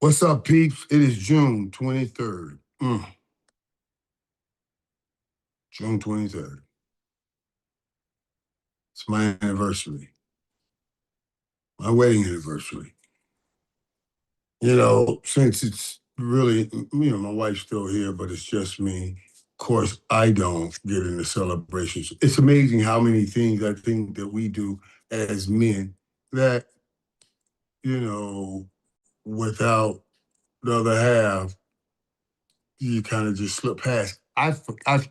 What's up, peeps? It is June 23rd. June 23rd. It's my anniversary, my wedding anniversary. Since it's really, my wife's still here, but it's just me. Of course, I don't get into celebrations. It's amazing how many things I think that we do as men that, you know, without the other half, you kind of just slip past. I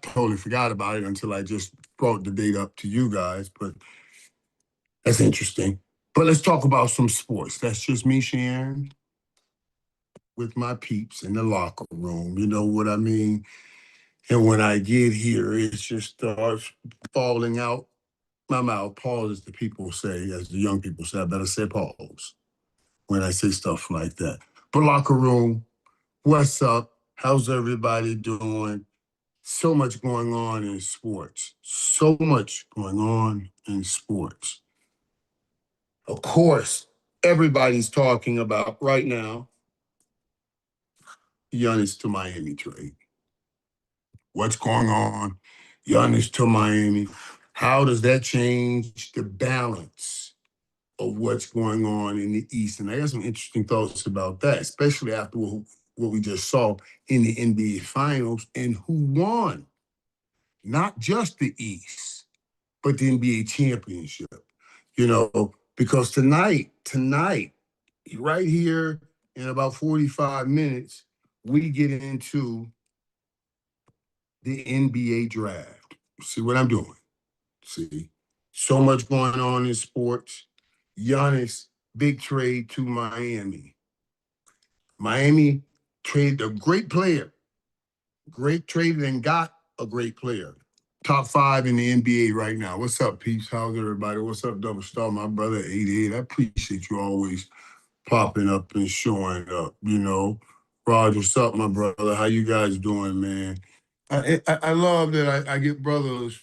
totally forgot about it until I just brought the date up to you guys, but that's interesting. But let's talk about some sports. That's just me sharing with my peeps in the locker room. You know what I mean? And when I get here, it just starts falling out my mouth. Pause, as the people say, as the young people say. I better say pause when I say stuff like that. But locker room, what's up? How's everybody doing? So much going on in sports. So much going on in sports. Of course, everybody's talking about right now Giannis to Miami trade. What's going on? Giannis to Miami. How does that change the balance of what's going on in the East? And I got some interesting thoughts about that, especially after what we just saw in the NBA Finals and who won. Not just the East, but the NBA championship. Because tonight, right here in about 45 minutes, we get into the NBA draft. See what I'm doing? See, so much going on in sports. Giannis, big trade to Miami. Miami traded a great player. Great traded and got a great player. Top 5 in the NBA right now. What's up, peeps? How's everybody? What's up, Double Star? My brother, 88. I appreciate you always popping up and showing up. Raj, what's up, my brother? How you guys doing, man? I love that I get brothers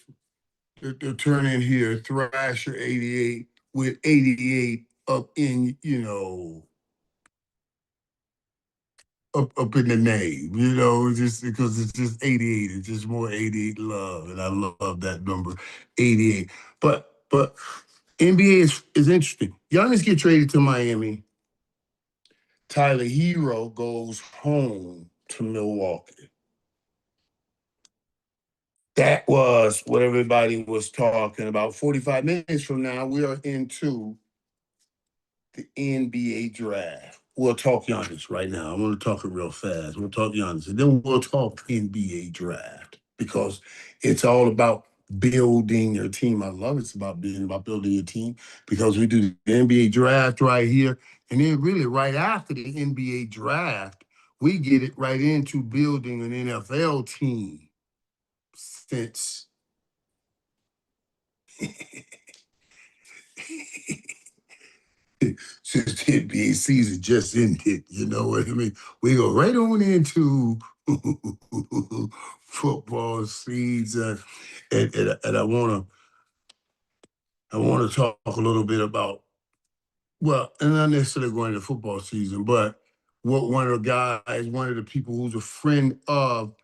that turn in here, Thrasher 88 with 88 up in, up in the name, just because it's just 88. It's just more 88 love. And I love that number, 88. But NBA is interesting. Giannis get traded to Miami. Tyler Hero goes home to Milwaukee. That was what everybody was talking about. 45 minutes from now, we are into the NBA draft. We'll talk Giannis right now. I'm going to talk it real fast. We'll talk Giannis, and then we'll talk NBA draft because it's all about building your team. I love it's about building your team because we do the NBA draft right here, and then really right after the NBA draft, we get it right into building an NFL team since since the NBA season just ended. You know what I mean? We go right on into football season, and I wanna talk a little bit about, well, and not necessarily going into football season, but what one of the guys, one of the people who's a friend of,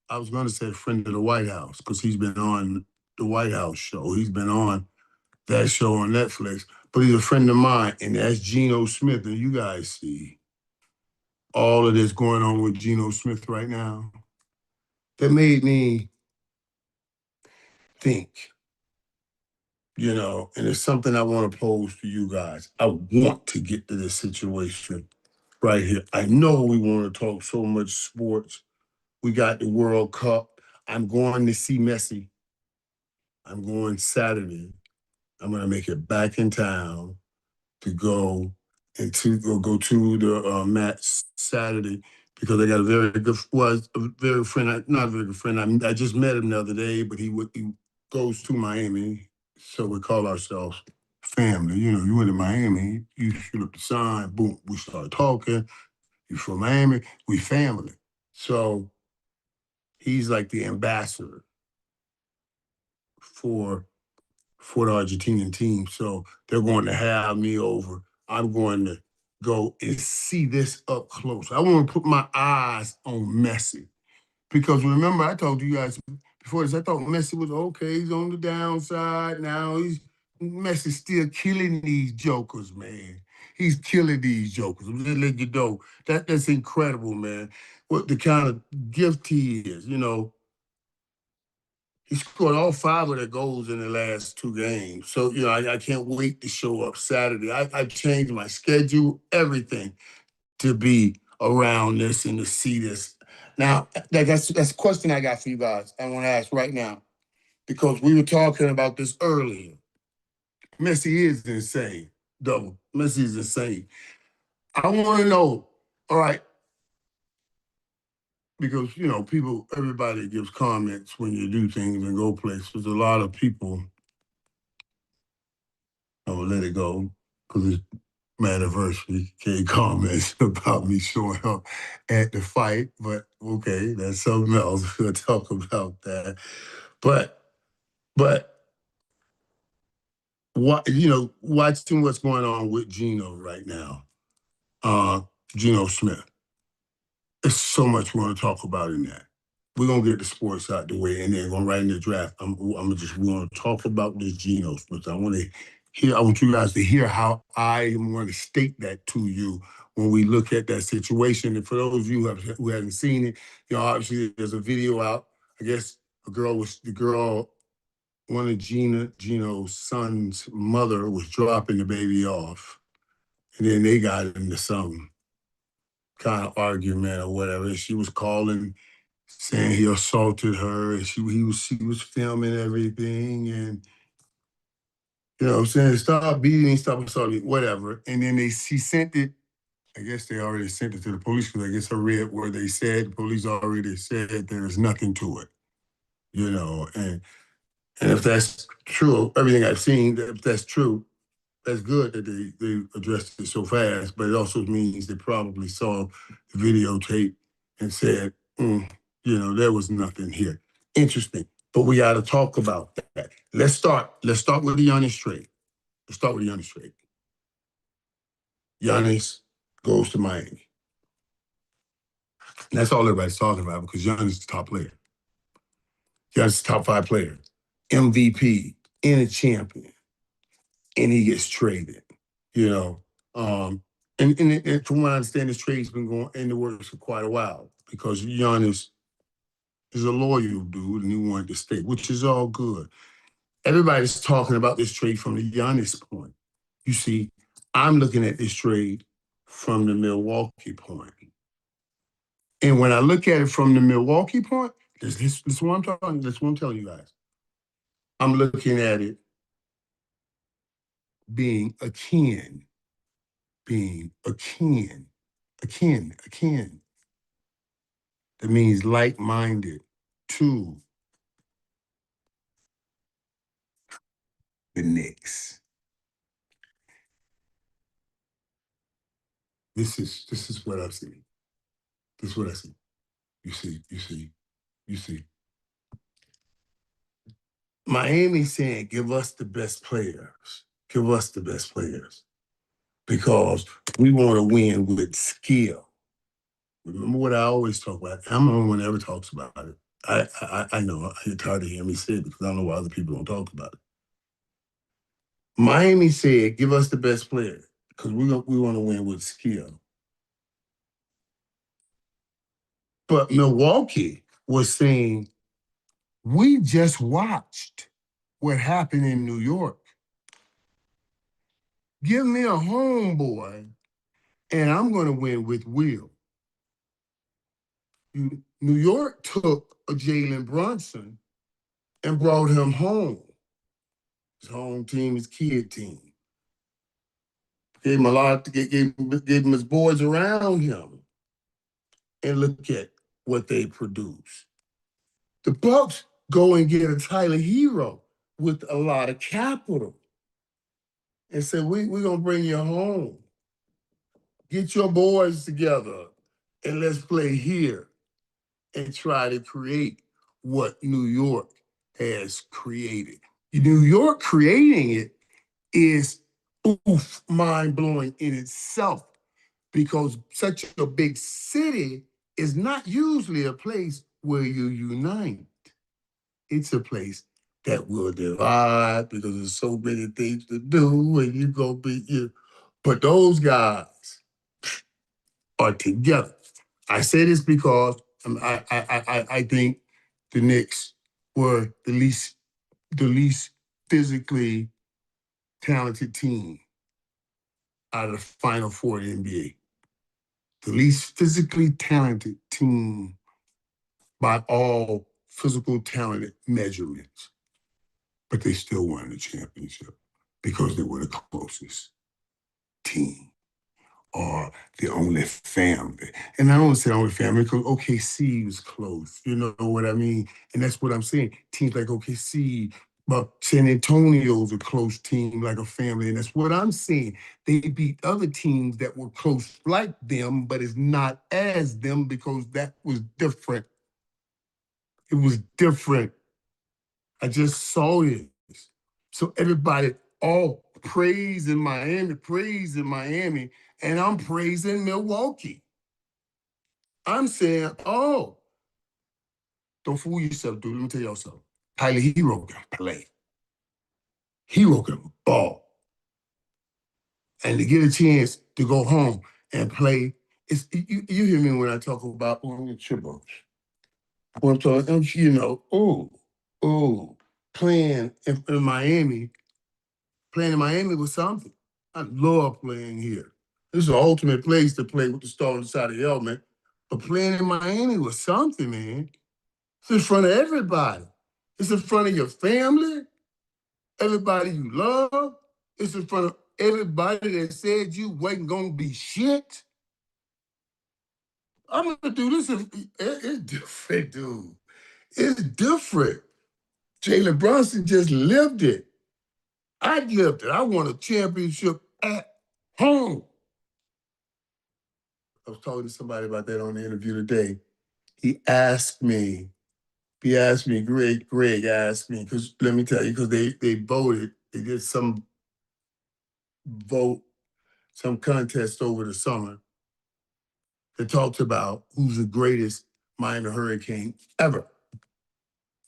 I was going to say a friend of the White House because he's been on the White House show. He's been on that show on Netflix, but he's a friend of mine, and that's Geno Smith. And you guys see all of this going on with Geno Smith right now. That made me think, and it's something I want to pose to you guys. I want to get to this situation right here. I know we want to talk so much sports. We got the World Cup. I'm going to see Messi. I'm going Saturday. I'm going to make it back in town to go and go to the match Saturday because I got a very good, well, a very friend, not a very good friend. I just met him the other day, but he goes to Miami, so we call ourselves family. You went to Miami, you shoot up the sign, boom, we start talking. You from Miami, we family. So he's like the ambassador for the Argentinian team. So they're going to have me over. I'm going to go and see this up close. I want to put my eyes on Messi. Because remember, I told you guys before this, I thought Messi was okay. He's on the downside now. Messi's still killing these jokers, man. He's killing these jokers. I'm just letting you know that's incredible, man. What the kind of gift he is, He scored all 5 of their goals in the last 2 games. So, I can't wait to show up Saturday. I changed my schedule, everything, to be around this and to see this. Now, that's a question I got for you guys. I want to ask right now because we were talking about this earlier. Messi is insane, though. Messi is insane. I want to know, all right, because everybody gives comments when you do things and go places. A lot of people, I will let it go because it's my anniversary. Can't comment about me showing up at the fight, but okay, that's something else. We'll talk about that. But what watching what's going on with Geno right now, uh, Geno Smith. There's so much we want to talk about in that. We're gonna get the sports out the way, and then going right in the draft. We want to talk about this Geno Smith. I want you guys to hear how I am going to state that to you when we look at that situation. And for those of you who haven't seen it, obviously there's a video out. I guess the girl, one of Geno's son's mother was dropping the baby off, and then they got into some kind of argument or whatever. She was calling, saying he assaulted her, and she was filming everything, and saying stop beating, stop assaulting, whatever. And then she sent it. I guess they already sent it to the police because I guess I read where they said the police already said there's nothing to it, and if that's true, everything I've seen, if that's true, that's good that they addressed it so fast, but it also means they probably saw the videotape and said, there was nothing here. Interesting. But we got to talk about that. Let's start with the Giannis trade. Let's start with the Giannis trade. Giannis goes to Miami. And that's all everybody's talking about because Giannis is the top player. Giannis is the top 5 player. MVP and a champion. And he gets traded. You know, and from what I understand, this trade's been going in the works for quite a while because Giannis is a loyal dude and he wanted to stay, which is all good. Everybody's talking about this trade from the Giannis point. You see, I'm looking at this trade from the Milwaukee point. And when I look at it from the Milwaukee point, this is what I'm talking. This is what I'm telling you guys. I'm looking at it being akin. That means like-minded to the Knicks. This is what I see. This is what I see. You see. Miami saying, give us the best players. Give us the best players. Because we want to win with skill. Remember what I always talk about? I'm the only one that ever talks about it. I know you're tired of hearing me say it because I don't know why other people don't talk about it. Miami said, give us the best player because we want to win with skill. But Milwaukee was saying, we just watched what happened in New York. Give me a homeboy, and I'm going to win with will. New York took a Jalen Brunson and brought him home. His home team, his kid team. Gave him a lot, gave him his boys around him. And look at what they produce. The Bucks go and get a Tyler Hero with a lot of capital and say, we're going to bring you home. Get your boys together and let's play here and try to create what New York has created. New York creating it is mind-blowing in itself because such a big city is not usually a place where you unite. It's a place that will divide because there's so many things to do and you go be you. But those guys are together. I say this because I think the Knicks were the least physically talented team out of the Final Four of the NBA. The least physically talented team by all physical talent measurements, but they still won the championship because they were the closest team or the only family. And I don't say only family because OKC was close. You know what I mean? And that's what I'm saying. Teams like OKC, but San Antonio's a close team, like a family. And that's what I'm saying. They beat other teams that were close like them, but it's not as them because that was different. It was different. I just saw this. So everybody, all praise in Miami, and I'm praising Milwaukee. I'm saying, oh, don't fool yourself, dude. Let me tell y'all something. Tyler Hero can play. Hero can ball. And to get a chance to go home and play, you hear me when I talk about tribbles. When I'm talking, playing in Miami, playing in Miami was something. I love playing here. This is the ultimate place to play with the star on the side of the helmet. But playing in Miami was something, man. It's in front of everybody. It's in front of your family, everybody you love. It's in front of everybody that said you wasn't gonna be shit. I'm gonna do this. It's different, dude. It's different. Jalen Brunson just lived it. I lived it. I won a championship at home. I was talking to somebody about that on the interview today. He asked me, Greg asked me, because let me tell you, because they voted, they did some vote, some contest over the summer that talks about who's the greatest Miami Hurricane ever.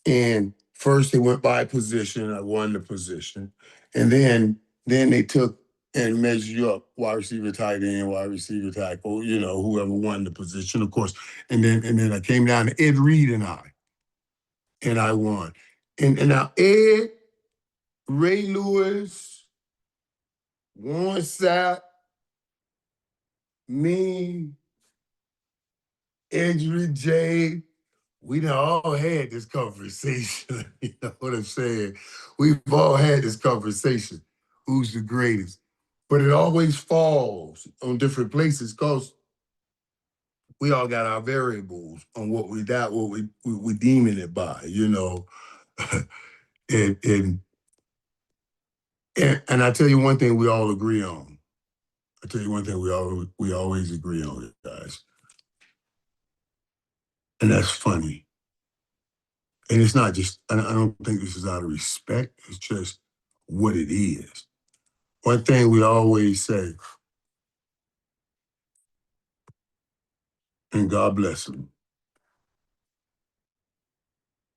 And first they went by position. I won the position. And then they took and measured you up, wide receiver, tight end, wide receiver, tackle, whoever won the position, of course. And then I came down to Ed Reed and I won. And now Ed, Ray Lewis, Warren Sapp, me, Edry J, we done all had this conversation. You know what I'm saying? We've all had this conversation. Who's the greatest? But it always falls on different places because we all got our variables on what we deeming it by, and, and and I tell you one thing we all agree on. I tell you one thing we always agree on, guys. And that's funny. And it's not just, I don't think this is out of respect. It's just what it is. One thing we always say, and God bless him,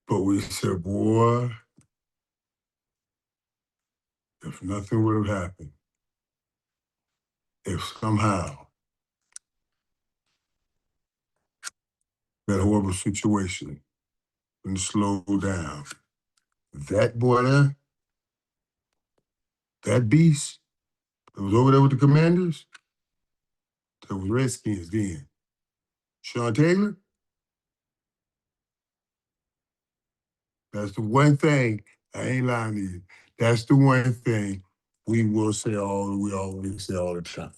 but we said, boy, if nothing would have happened, if somehow that horrible situation didn't slow down, that boy there, that beast that was over there with the Commanders, that was Redskins then, Sean Taylor, that's the one thing, I ain't lying to you, that's the one thing we always say all the time.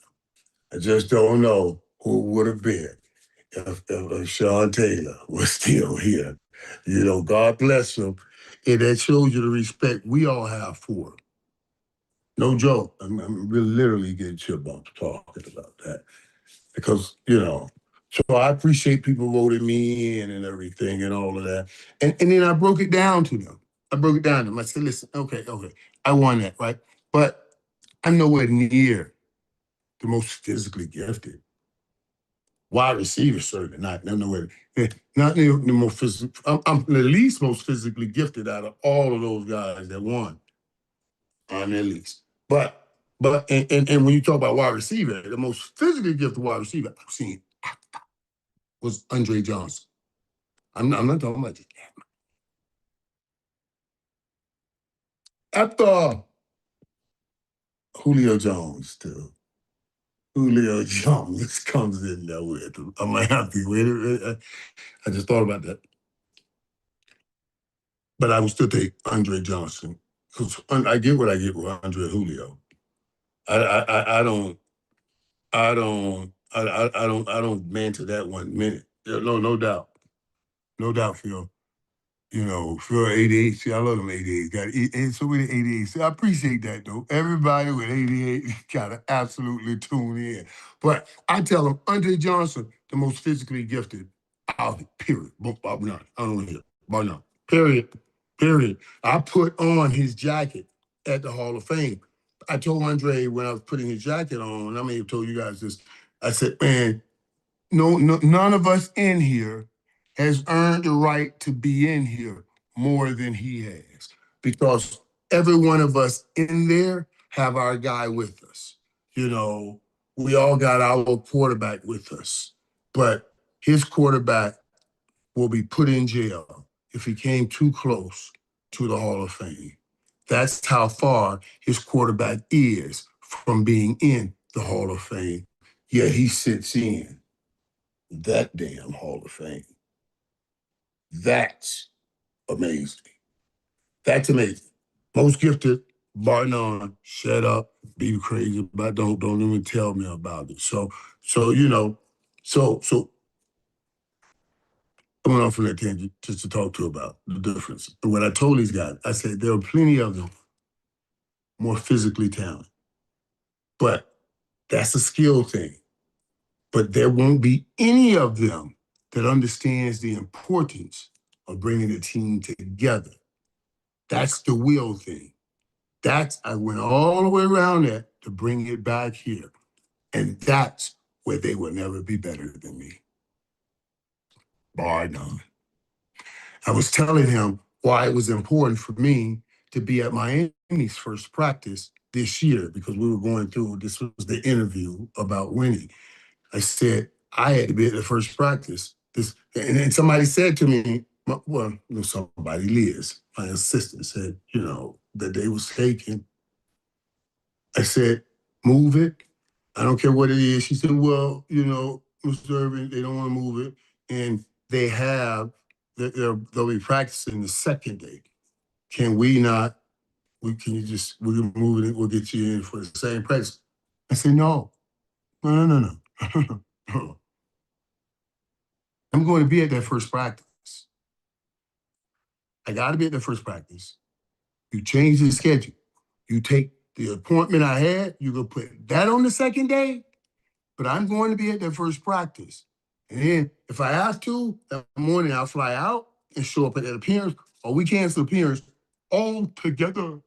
I just don't know who it would have been if Sean Taylor was still here. God bless him. And that shows you the respect we all have for him. No joke. I'm really literally getting chill bumps talking about that. Because, so I appreciate people voting me in and everything and all of that. And then I broke it down to them. I said, listen, okay, I won that, right? But I'm nowhere near the most physically gifted. Wide receiver, certainly not. No way. Not the more physical. I'm the least most physically gifted out of all of those guys that won. I'm the least. And when you talk about wide receiver, the most physically gifted wide receiver I've seen was Andre Johnson. I'm not talking about after Julio Jones too. Julio Jones comes in there with him. I'm happy with it. I just thought about that. But I would still take Andre Johnson because I get what I get with Andre Julio. I don't I don't mantle that 1 minute. No doubt, no doubt, Phil. You know, Phil 88. See, I love them 88s. Got so many 88s. I appreciate that though. Everybody with 88 gotta absolutely tune in. But I tell them Andre Johnson, the most physically gifted out of period. Bar none. I don't want to hear. Bar none. Period. Period. I put on his jacket at the Hall of Fame. I told Andre when I was putting his jacket on, and I may have told you guys this. I said, man, no, none of us in here has earned the right to be in here more than he has, because every one of us in there have our guy with us. You know, we all got our quarterback with us, but his quarterback will be put in jail if he came too close to the Hall of Fame. That's how far his quarterback is from being in the Hall of Fame. Yet he sits in that damn Hall of Fame. That's amazing. That's amazing. Most gifted, bar none, shut up, be crazy, but don't even tell me about it. So you know, so I went off on that tangent just to talk to about the difference. And when I told these guys, I said there are plenty of them more physically talented, but that's a skill thing. But there won't be any of them that understands the importance of bringing a team together. That's the will thing. I went all the way around that to bring it back here. And that's where they will never be better than me. Bar none. I was telling him why it was important for me to be at Miami's first practice this year, because we were going through, this was the interview about winning. I said, I had to be at the first practice. And then somebody said to me, well, somebody, Liz, my assistant, said, that they was taking. I said, move it. I don't care what it is. She said, well, Mr. Irvin, they don't want to move it. And they'll be practicing the second day. Can we not, we can move it, we'll get you in for the same practice. I said, no. No. I'm going to be at that first practice. I got to be at that first practice. You change the schedule. You take the appointment I had, you go put that on the second day, but I'm going to be at that first practice. And then if I have to, that morning I'll fly out and show up at that appearance, or we cancel appearance all together.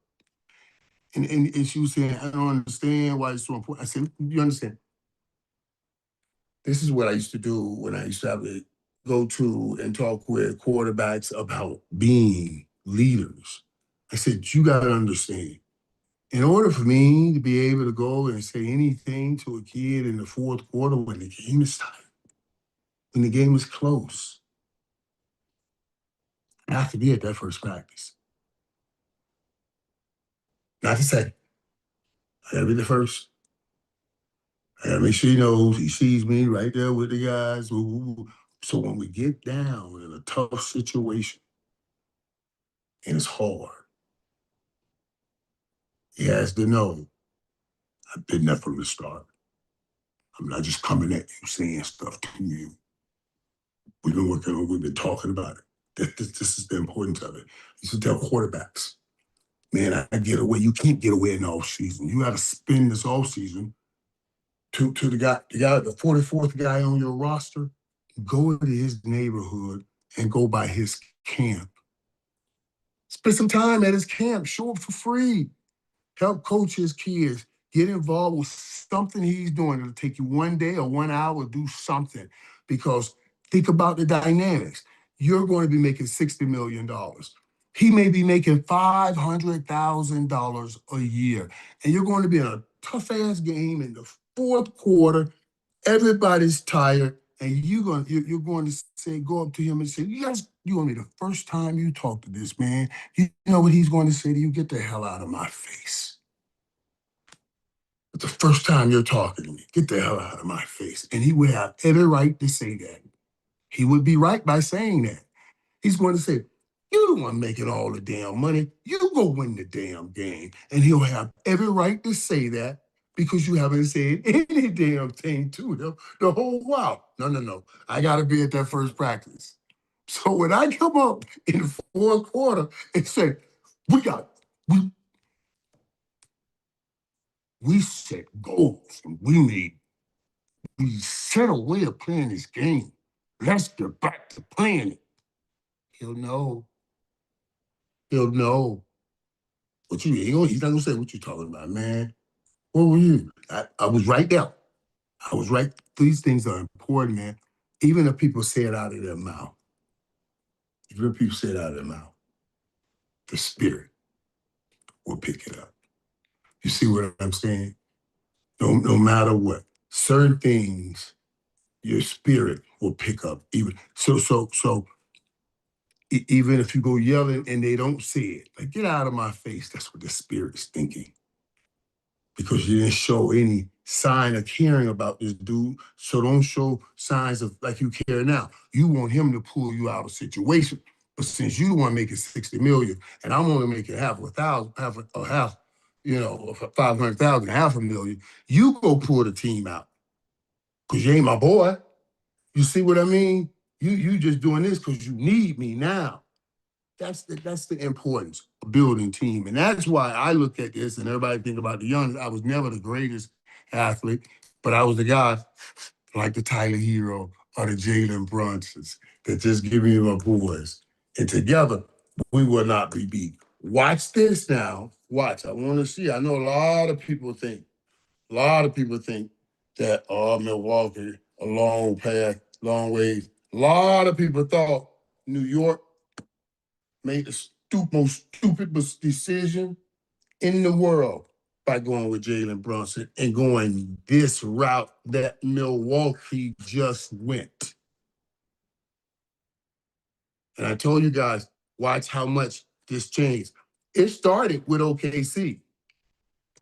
And she was saying, I don't understand why it's so important. I said, you understand? This is what I used to do when I used to have to go to and talk with quarterbacks about being leaders. I said, you got to understand, in order for me to be able to go and say anything to a kid in the fourth quarter when the game is tight, when the game is close, I have to be at that first practice. Not the second. I gotta be the first. I gotta make sure he knows, he sees me right there with the guys. So when we get down in a tough situation, and it's hard, he has to know I've been there from the start. I'm not just coming at you saying stuff to you. We've been working on, we've been talking about it. This is the importance of it. You should tell quarterbacks, man, I get away. You can't get away in the off season. You got to spend this off season to the guy, the 44th guy on your roster. Go to his neighborhood and go by his camp. Spend some time at his camp. Show up for free. Help coach his kids. Get involved with something he's doing. It'll take you 1 day or 1 hour, do something. Because think about the dynamics. You're going to be making $60 million. He may be making $500,000 a year. And you're going to be in a tough ass game in the fourth quarter. Everybody's tired. And you're going to say, go up to him and say, yes, you want me the first time you talk to this man, you know what he's going to say to you? Get the hell out of my face. It's the first time you're talking to me. Get the hell out of my face. And he would have every right to say that. He would be right by saying that. He's going to say, you don't want to make it all the damn money. You go win the damn game. And he'll have every right to say that because you haven't said any damn thing to him the whole while. No. I got to be at that first practice. So when I come up in the fourth quarter and say, we set goals and we set a way of playing this game. Let's get back to playing it. He'll know. He'll know. He's not gonna say what you talking about, man. What were you? I was right there. I was right. These things are important, man. Even if people say it out of their mouth. Even if people say it out of their mouth, the spirit will pick it up. You see what I'm saying? No matter what. Certain things, your spirit will pick up. Even even if you go yelling and they don't say it, like, get out of my face. That's what the spirit is thinking. Because you didn't show any sign of caring about this dude. So don't show signs of like you care now. You want him to pull you out of a situation. But since you want to make it 60 million and I'm only making half a thousand, half, 500,000, half a million, you go pull the team out. Because you ain't my boy. You see what I mean? You just doing this because you need me now. That's the importance of building team. And that's why I look at this and everybody think about the Giannis. I was never the greatest athlete, but I was the guy like the Tyler Hero or the Jalen Brunsons that just give me my boys. And together, we will not be beat. Watch this now. Watch. I want to see. I know a lot of people think that, Milwaukee, a long path, long ways. A lot of people thought New York made the most stupid decision in the world by going with Jalen Brunson and going this route that Milwaukee just went. And I told you guys, watch how much this changed. It started with OKC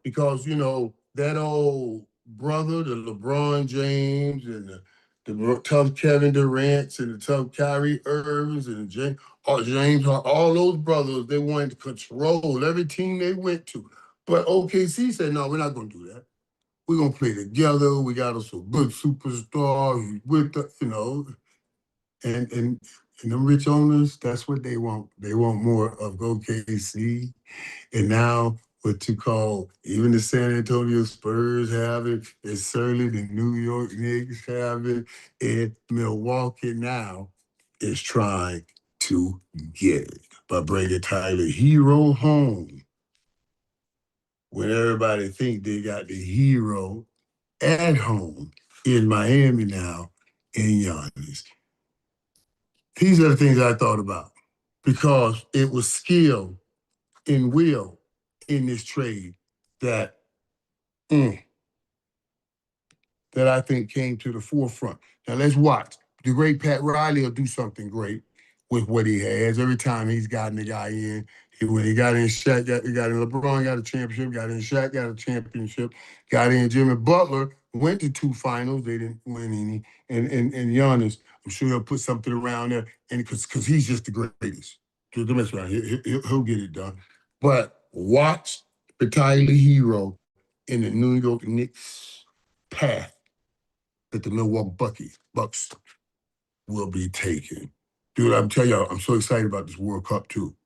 because, that old brother, the LeBron James and the tough Kevin Durant's and the tough Kyrie Irvins and James, all those brothers, they wanted to control every team they went to. But OKC said, no, we're not going to do that. We're going to play together. We got us some good superstars with us, and them rich owners, that's what they want. They want more of OKC. And now what you call, even the San Antonio Spurs have it, and certainly the New York Knicks have it, and Milwaukee now is trying to get it by bringing Tyler Hero home. When everybody think they got the hero at home in Miami now in Giannis. These are the things I thought about because it was skill and will in this trade that that I think came to the forefront. Now let's watch. The great Pat Riley will do something great with what he has. Every time he's gotten the guy in, when he got in Shaq, he got in LeBron, got a championship, got in Shaq, got a championship, got in Jimmy Butler, went to 2 finals, they didn't win any. And Giannis, I'm sure he'll put something around there, and because he's just the greatest. Don't mess around. He'll get it done. But watch the Tyler Hero in the New York Knicks path that the Milwaukee Bucks will be taking. Dude, I'm telling y'all, I'm so excited about this World Cup too.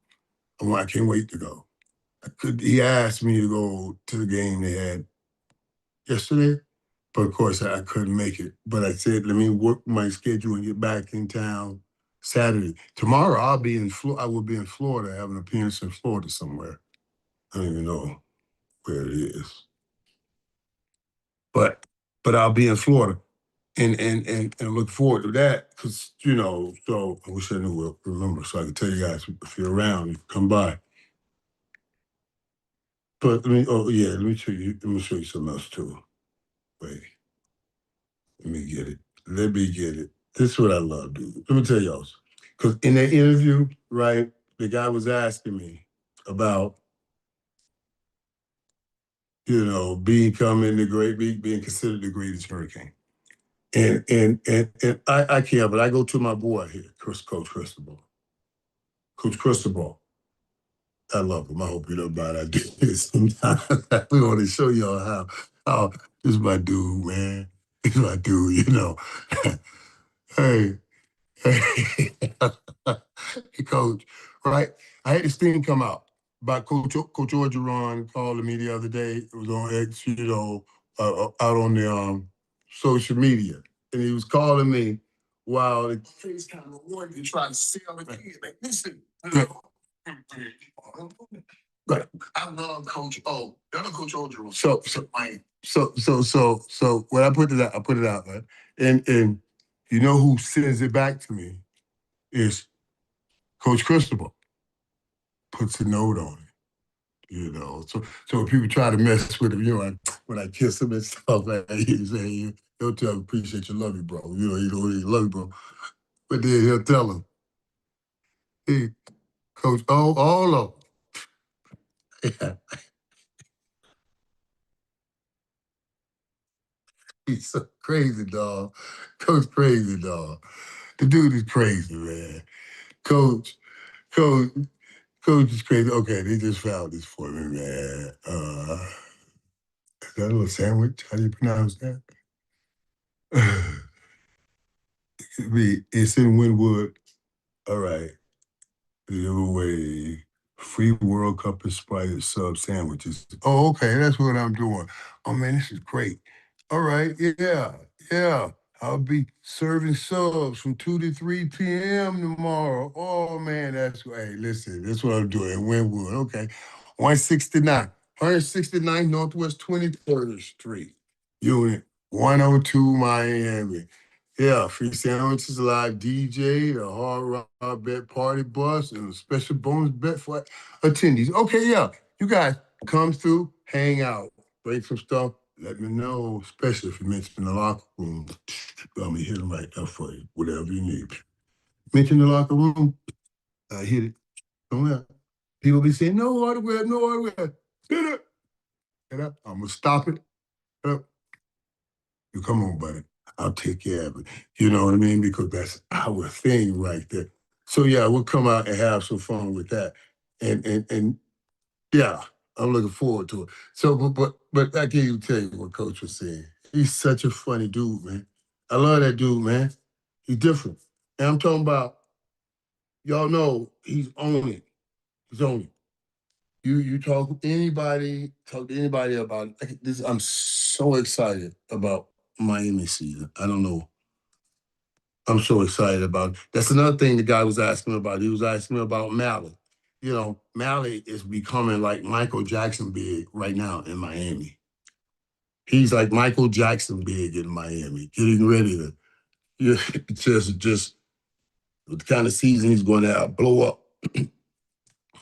I can't wait to go. He asked me to go to the game they had yesterday, but of course I couldn't make it. But I said, let me work my schedule and get back in town Saturday. Tomorrow I will be in Florida, have an appearance in Florida somewhere. I don't even know where it is. but I'll be in Florida and look forward to that because so I wish I knew what remember so I could tell you guys if you're around, you can come by. But oh yeah, let me show you something else too. Wait, let me get it. Let me get it. This is what I love, dude. Let me tell y'all. Because in that interview, right, the guy was asking me about, becoming being considered the greatest hurricane. And I can't, but I go to my boy here, Coach Cristobal. Coach Cristobal. I love him. I hope you don't mind. I do this sometimes. We want to show y'all how this is my dude, man. This is my dude. Hey, hey, hey, Coach, right? I had this thing come out by Coach Orgeron calling me the other day. It was on X, out on the social media, and he was calling me while the kids kind of wanted to try to sell it. Like, listen, right. I love Coach O. I love Coach Orgeron. So when I put it out, right? And you know who sends it back to me is Coach Cristobal puts a note on it. So when people try to mess with him, when I kiss him and stuff, like he say, he'll tell him, appreciate you, love you, bro. He love you, bro. But then he'll tell him, hey, Coach, all of them. Yeah, he's so crazy, dog. Coach crazy, dog. The dude is crazy, man. Coach, Coach, Coach is crazy. Okay, they just found this for me, man. Is that a little sandwich? How do you pronounce that? It's in Wynwood. All right. The giveaway free World Cup inspired sub sandwiches. Oh, okay. That's what I'm doing. Oh man, this is great. All right. Yeah. Yeah. I'll be serving subs from 2 to 3 p.m. tomorrow. Oh man, that's hey, listen, that's what I'm doing. Wynwood. Okay. 169. 169 Northwest 23rd Street. Unit 102 Miami. Yeah, free sandwiches, live DJ, the hard rock bet party bus, and a special bonus bet for attendees. Okay, yeah, you guys come through, hang out, break some stuff. Let me know, especially if you mention the locker room. I'm gonna hit them right there for you, whatever you need. Mention the locker room, I hit it. Don't let people be saying no autograph, no autograph. Hit it. I'm gonna stop it. You come on, buddy. I'll take care of it. You know what I mean? Because that's our thing right there. So yeah, we'll come out and have some fun with that. And yeah, I'm looking forward to it. So but I can't even tell you what Coach was saying. He's such a funny dude, man. I love that dude, man. He's different. And I'm talking about, y'all know he's on it. He's on it. You talk to anybody about this. I'm so excited about Miami season. I don't know. I'm so excited about it. That's another thing the guy was asking me about. He was asking me about Mally. Mally is becoming like Michael Jackson big right now in Miami. He's like Michael Jackson big in Miami, getting ready to just the kind of season he's going to blow up.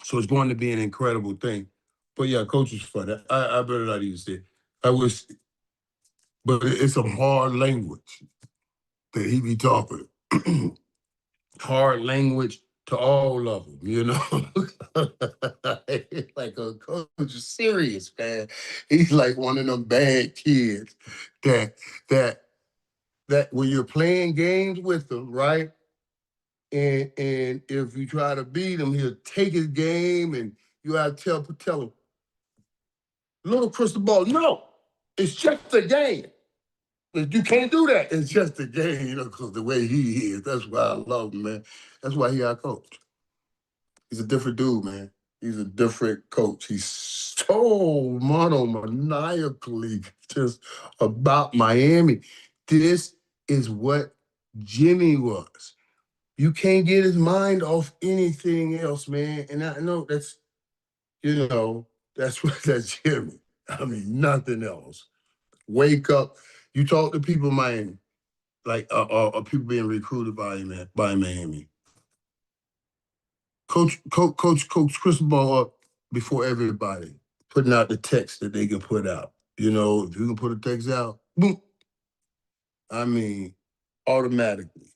So it's going to be an incredible thing. But yeah, coach is funny. I better not even say it. I wish, but it's a hard language that he be talking. Hard language to all of them. Like a coach is serious, man. He's like one of them bad kids that that that when you're playing games with them, right? And if you try to beat him, he'll take his game and you have to tell him, little crystal ball, no, it's just a game. You can't do that. It's just a game, because the way he is. That's why I love him, man. That's why he our coach. He's a different dude, man. He's a different coach. He's so monomaniacally just about Miami. This is what Jimmy was. You can't get his mind off anything else, man. And I know that's what that's Jimmy. I mean, nothing else. Wake up. You talk to people in Miami, like people being recruited by Miami. Coach Crystal Ball up before everybody, putting out the text that they can put out. You know, if you can put a text out, boom. I mean, automatically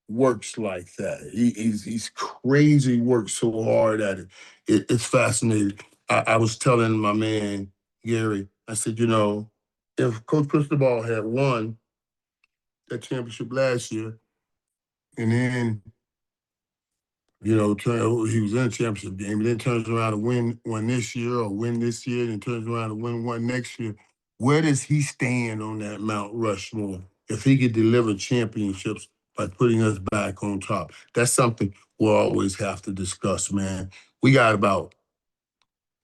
works like that. He's crazy. Works so hard at it. It's fascinating. I was telling my man Gary. I said, you know, if Coach Cristobal had won that championship last year, and then he was in a championship game, and then turns around and win one this year, or win this year, and turns around and win one next year. Where does he stand on that Mount Rushmore if he could deliver championships by putting us back on top? That's something we'll always have to discuss, man. We got about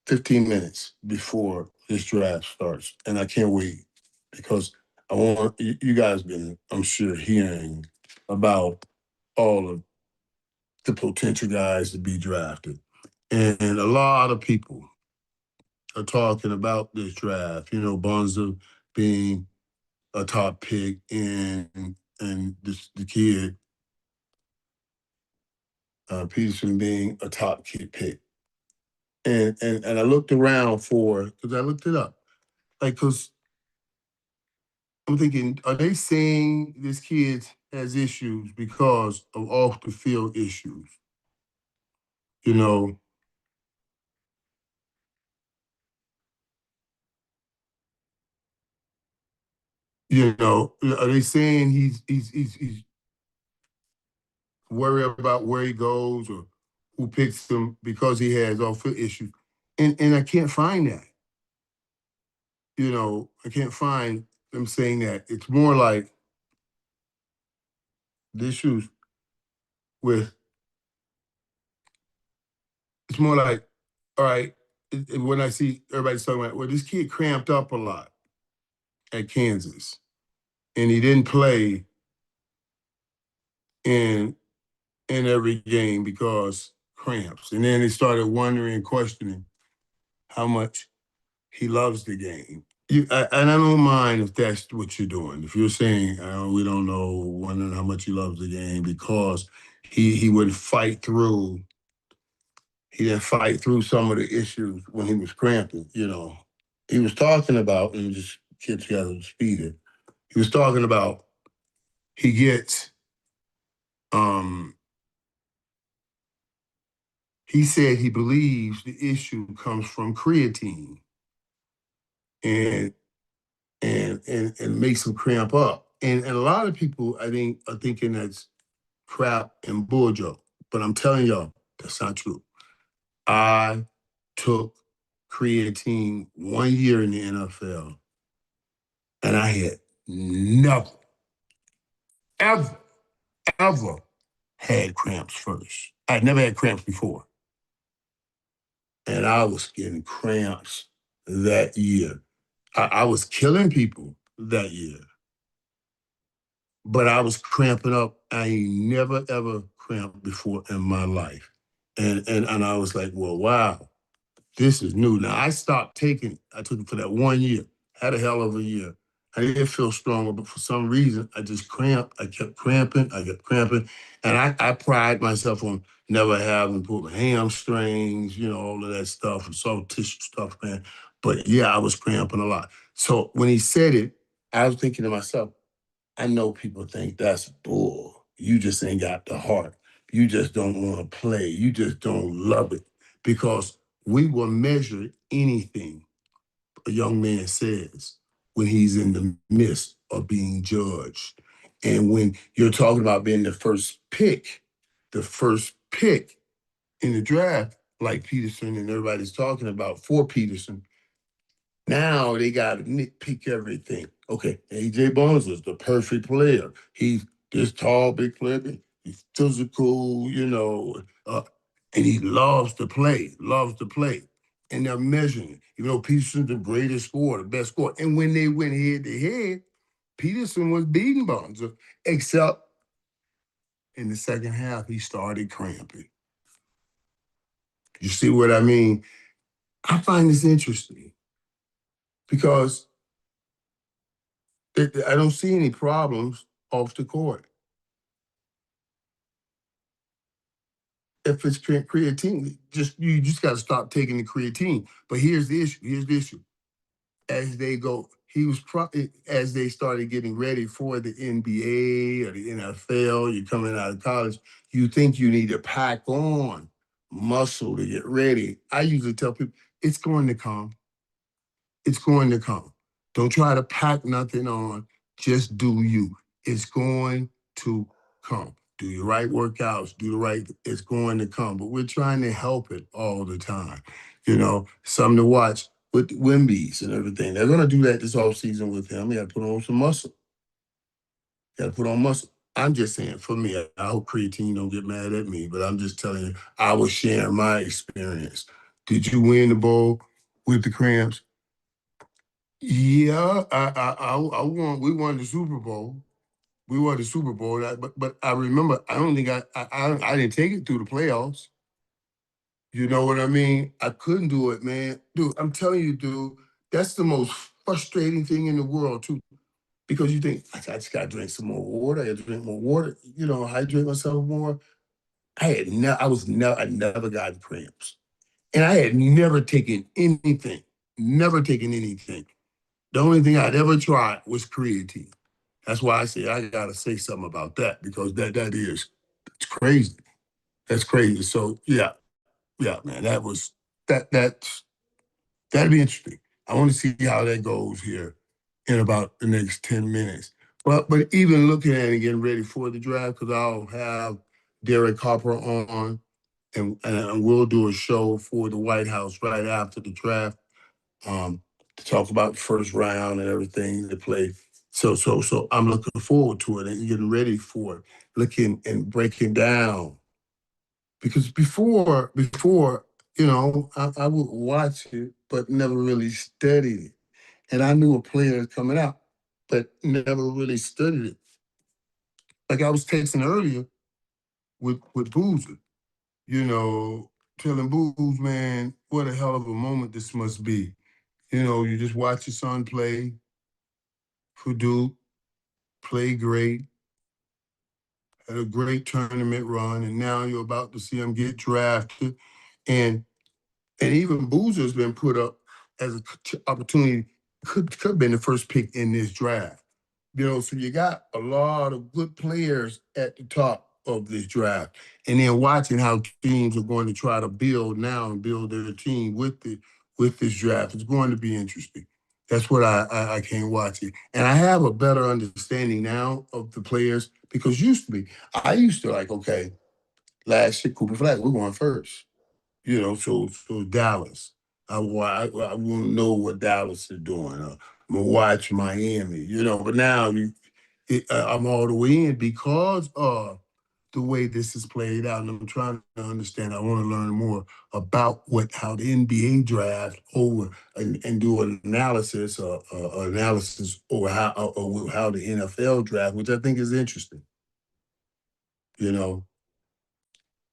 15 minutes before this draft starts, and I can't wait because I want you guys been, I'm sure, hearing about all of the potential guys to be drafted. And a lot of people are talking about this draft. You know, Bonzo being a top pick and the kid Peterson being a top kid pick. And I looked around because I looked it up. Like, because I'm thinking, are they saying this kid has issues because of off the field issues? You know, are they saying he's worry about where he goes or who picks him because he has off-field issues. And I can't find that. You know, I can't find them saying that. It's more like the issues with, it's more like, all right, when I see everybody's talking about, well, this kid cramped up a lot at Kansas and he didn't play in every game because cramps. And then they started wondering and questioning how much he loves the game. And I don't mind if that's what you're doing. If you're saying we don't know, wondering how much he loves the game because he would fight through. He didn't fight through some of the issues when he was cramping. You know, he was talking about, and just get together to speed it. He was talking about he gets. Um, he said he believes the issue comes from creatine, and and makes him cramp up. And a lot of people, I think, are thinking that's crap and bull joke. But I'm telling y'all, that's not true. I took creatine 1 year in the NFL, and I had never, ever, ever had cramps first. I'd never had cramps before. And I was getting cramps that year. I was killing people that year, but I was cramping up. I ain't never, ever cramped before in my life. And I was like, well, wow. This is new. Now I stopped taking. I took it for that 1 year. Had a hell of a year. I didn't feel stronger, but for some reason I just cramped. I kept cramping. I kept cramping, and I pride myself on never having pulled hamstrings, all of that stuff and soft tissue stuff, man. But yeah, I was cramping a lot. So when he said it, I was thinking to myself, I know people think that's bull. You just ain't got the heart. You just don't want to play. You just don't love it because we will measure anything a young man says when he's in the midst of being judged. And when you're talking about being the first pick in the draft, like Peterson and everybody's talking about for Peterson, now they got to nitpick everything. Okay, AJ Bonds was the perfect player. He's this tall, big player. He's physical, and he loves to play. And they're measuring it. Peterson's the greatest scorer, the best scorer. And when they went head to head, Peterson was beating Bonds, except in the second half, he started cramping. You see what I mean? I find this interesting because I don't see any problems off the court. If it's creatine, you just got to stop taking the creatine. But here's the issue. Here's the issue. As they go, as they started getting ready for the NBA or the NFL. You're coming out of college. You think you need to pack on muscle to get ready. I usually tell people it's going to come. It's going to come. Don't try to pack nothing on. Just do you. It's going to come. Do your right workouts, do the right, it's going to come. But we're trying to help it all the time. Something to watch with Wimby's and everything. They're going to do that this off season with him. You got to put on some muscle. You got to put on muscle. I'm just saying, for me, I hope creatine don't get mad at me, but I'm just telling you, I was sharing my experience. Did you win the bowl with the cramps? Yeah, I won. We won the Super Bowl. We won the Super Bowl. But I remember. I don't think I didn't take it through the playoffs. You know what I mean? I couldn't do it, man. Dude, I'm telling you, dude, that's the most frustrating thing in the world too. Because you think I just gotta drink some more water. I gotta drink more water. Hydrate myself more. I never gotten cramps, and I had never taken anything. Never taken anything. The only thing I'd ever tried was creatine. That's why I say I gotta say something about that because that is it's crazy. That's crazy. So yeah, man, that's that'd be interesting. I want to see how that goes here in about the next 10 minutes. But even looking at it and getting ready for the draft, because I'll have Derek Harper on and we'll do a show for the White House right after the draft to talk about the first round and everything to play. So I'm looking forward to it and getting ready for it, looking and breaking down. Because before, I would watch it, but never really studied it. And I knew a player coming out, but never really studied it. Like I was texting earlier with Boozer, you know, telling Booze, man, what a hell of a moment this must be. You just watch your son play for Duke, play great, had a great tournament run, and now you're about to see him get drafted. And and even Boozer's been put up as an opportunity, could have been the first pick in this draft. So you got a lot of good players at the top of this draft. And then watching how teams are going to try to build now and build their team with this draft. It's going to be interesting. That's what I can't watch it. And I have a better understanding now of the players because I used to like, okay, last year, Cooper Flag, we're going first. So Dallas. I want to know what Dallas is doing. I'm gonna watch Miami. But now I'm all the way in because of the way this is played out, and I'm trying to understand. I want to learn more about how the NBA draft over and do an analysis over how the NFL draft, which I think is interesting. You know,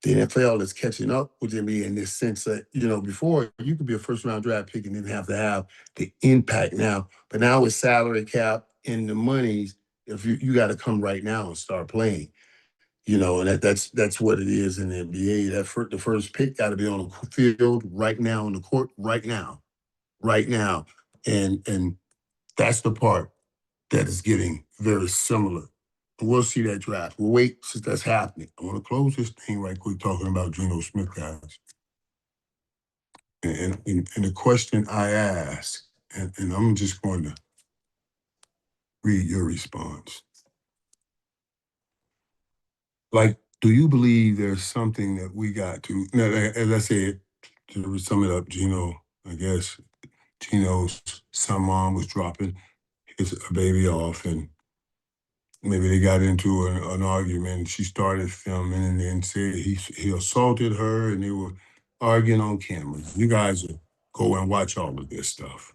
the NFL is catching up with me in this sense that, before you could be a first round draft pick and didn't have to have the impact now. But now with salary cap and the monies, if you got to come right now and start playing, and that's what it is in the NBA. The first pick got to be on the field right now, on the court right now. And that's the part that is getting very similar. We'll see that draft. We'll wait since that's happening. I want to close this thing right quick talking about Geno Smith, guys. And the question I ask, and I'm just going to read your response. Like, do you believe there's something that we got to, now, as I said, to sum it up, I guess, Geno's son mom was dropping his baby off, and maybe they got into an argument. She started filming and then said he assaulted her, and they were arguing on camera. You guys will go and watch all of this stuff.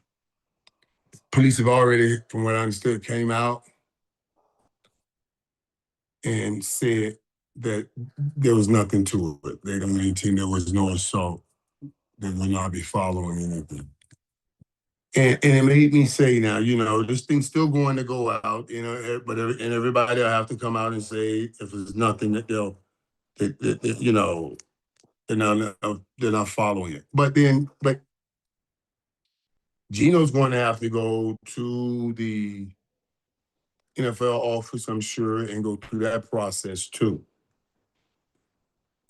Police have already, from what I understood, came out and said that there was nothing to it. They don't maintain there was no assault. They will not be following anything. And it made me say, now, this thing's still going to go out, and everybody will have to come out and say if there's nothing that they're not following it. But Geno's going to have to go to the NFL office, I'm sure, and go through that process too.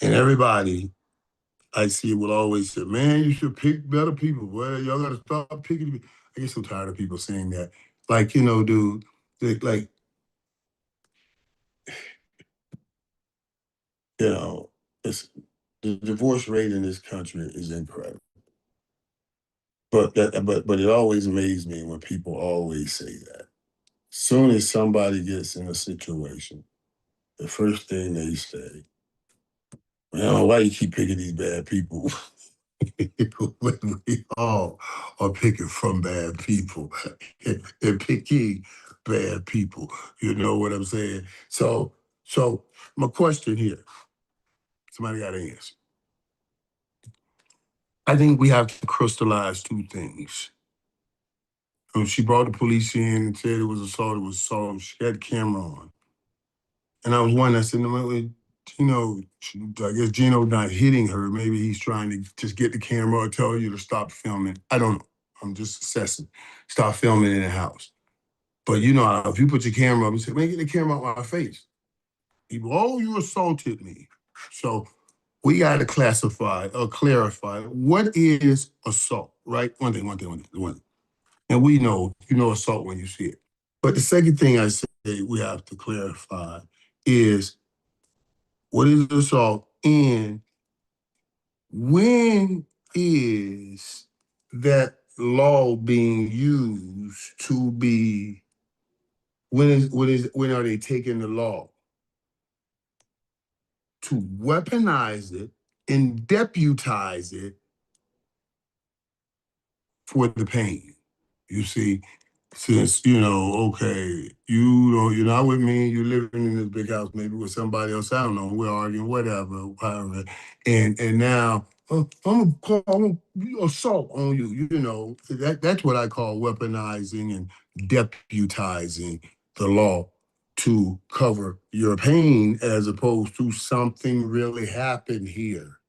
And everybody I see will always say, man, you should pick better people. Well, y'all got to stop picking. I get so tired of people saying that. Like, dude, like, you know, it's the divorce rate in this country is incredible. But it always amazes me when people always say that. Soon as somebody gets in a situation, the first thing they say, well, why you keep picking these bad people? When we all are picking from bad people and picking bad people. You know what I'm saying? So my question here, somebody got to answer. I think we have to crystallize two things. She brought the police in and said it was assault. It was assault. She had the camera on. And I was wondering, I said, no, I guess Geno not hitting her. Maybe he's trying to just get the camera or tell you to stop filming. I don't know. I'm just assessing. Stop filming in the house. But if you put your camera up and say, man, get the camera out my face. People, oh, you assaulted me. So we got to classify or clarify what is assault, right? One thing. And we know, assault when you see it. But the second thing I say we have to clarify is what is assault and when is that law being used to be, when are they taking the law to weaponize it and deputize it for the pain? You see, since okay, you're not with me, you're living in this big house, maybe with somebody else. I don't know. We're arguing, whatever, however. And now I'm gonna assault on you. That's what I call weaponizing and deputizing the law to cover your pain, as opposed to something really happened here.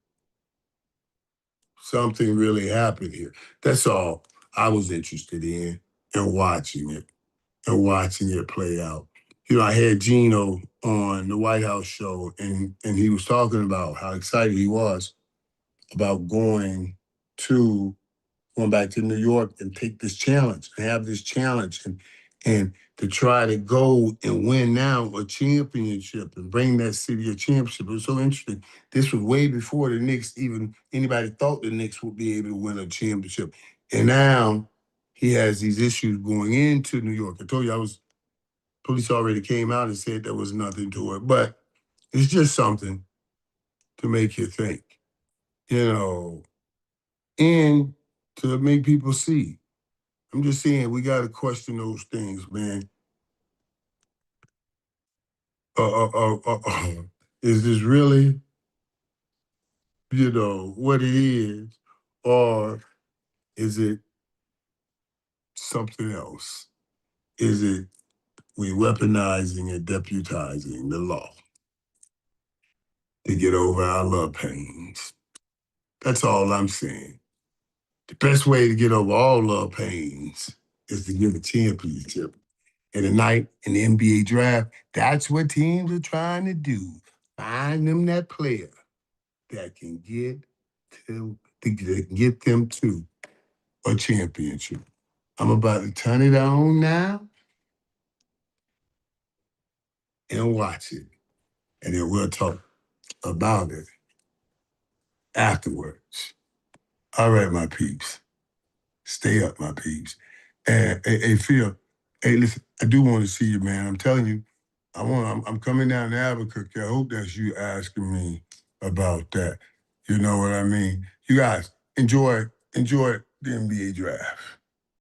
Something really happened here. That's all I was interested in and watching it play out. I had Geno on the White House show, and he was talking about how excited he was about going back to New York and take this challenge and have this challenge and to try to go and win now a championship and bring that city a championship. It was so interesting. This was way before the Knicks even anybody thought the Knicks would be able to win a championship. And now he has these issues going into New York. I told you police already came out and said there was nothing to it, but it's just something to make you think, and to make people see. I'm just saying we got to question those things, man. Is this really, what it is, or is it something else? Is it we weaponizing and deputizing the law to get over our love pains? That's all I'm saying. The best way to get over all love pains is to give a championship. And tonight in the NBA draft, that's what teams are trying to do. Find them that player that can get them to a championship. I'm about to turn it on now and watch it. And then we'll talk about it afterwards. All right, my peeps. Stay up, my peeps. And hey, Phil, hey, listen, I do want to see you, man. I'm telling you, I'm coming down to Albuquerque. I hope that's you asking me about that. You know what I mean? You guys, enjoy the NBA draft.